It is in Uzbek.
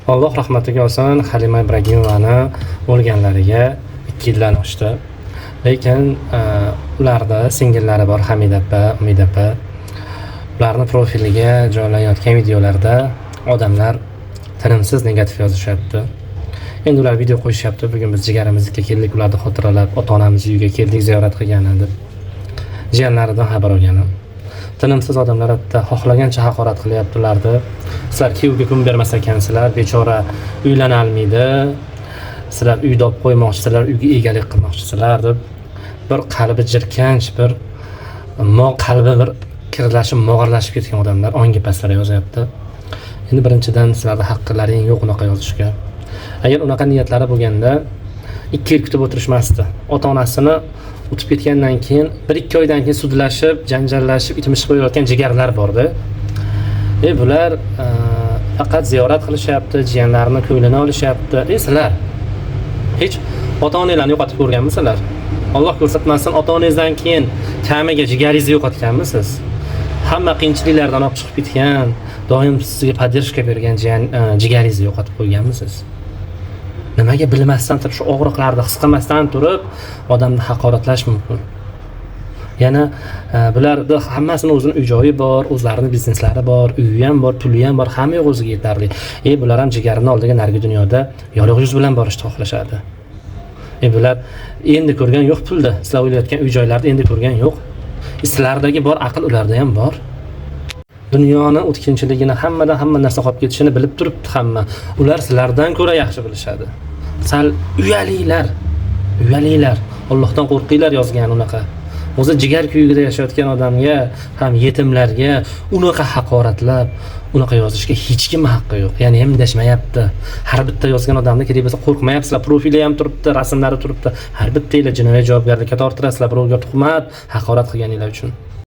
Alloh rahmatiga olsin, Halima Ibragimovani o'lganlariga 2 yildan oshdi. Lekin ularda singillari bor, Hamida opa, Umida opa. Ularning profiliga joylanayotgan videolarda odamlar tinimsiz negativ yozishyapti. Endi ular video qo'yishyapti. Bugun biz jigarimizga keldik, ularni xotiralab, ota-onamiz uyiga keldik, ziyorat qilgani deb. Jiyanlaridan xabar olganim. Tinimsiz odamlar hatto xohlagancha haqorat qilyaptilardi. Sizlar kuyovga kun bermas ekansizlar, bechora uylana olmaydi. Sizlar uyda olib qo'ymoqchisizlar, uyga egalik qilmoqchisizlar deb bir qalbi jirkanch, bir qalbi bir kirlashib, mog'orlashib ketgan odamlar ongi pastlar yozyapti. Endi birinchidan sizlarda haqqingiz yo'q unaqa yozishga. Agar unaqa niyatlari bo'lganda 2 yil kutib o'tirishmasdi. Ota-onasini o'tib ketgandan keyin 1-2 oydan keyin sudlashib, janjallashib, itmishib qo'yayotgan jigarlar bordi. Bular faqat ziyorat qilishyapti, jiyanlarini ko'ylini olishyapti. Sizlar hech ota-onanglarni yo'qotib ko'rganmisizlar? Alloh ko'rsatmasin, ota-onangizdan keyin kamiga jigaringizni yo'qotganmisiz? Hamma qiyinchiliklardan olib chiqib ketgan, doim sizga poddershka bergan jigaringizni yo'qotib qo'yganmisiz? Nimaga bilmasdan turib, shu og'riqlarni his qilmasdan turib odamni haqoratlash mumkin? Yana bularda hammasini o'zining uy-joyi bor, o'zlarining bizneslari bor, uyi ham bor, puli ham bor, hamma yo'q o'ziga yetarli. Bular ham jigarini oldiga nargi dunyoda yorug' yuz bilan borishni xohlashadi. Bular endi ko'rgan yo'q pulda. Sizlar o'ylayotgan uy-joylarni endi ko'rgan yo'q. Sizlardagi bor aql ularda ham bor. Dunyoni o'tkinchiligini, hamma narsa qolib ketishini bilib turibdi hamma. Ular sizlardan ko'ra yaxshi bilishadi. Sal uyalinglar. Allohdan qo'rqinglar yozgan unaqa. O'zi jigar kuyugida yashayotgan odamga, ham yetimlarga unaqa haqoratlab, unaqa yozishga hech kim haqqi yo'q. Ya'ni ham dashmayapti. Har bitta yozgan odamni kerak bo'lsa qo'rqmayapsizlar. Profili ham turibdi, rasmlari turibdi. Har bittanglar jinoiy javobgarlikka tortirasizlar, birovga tuhmat, haqorat qilganinglar uchun.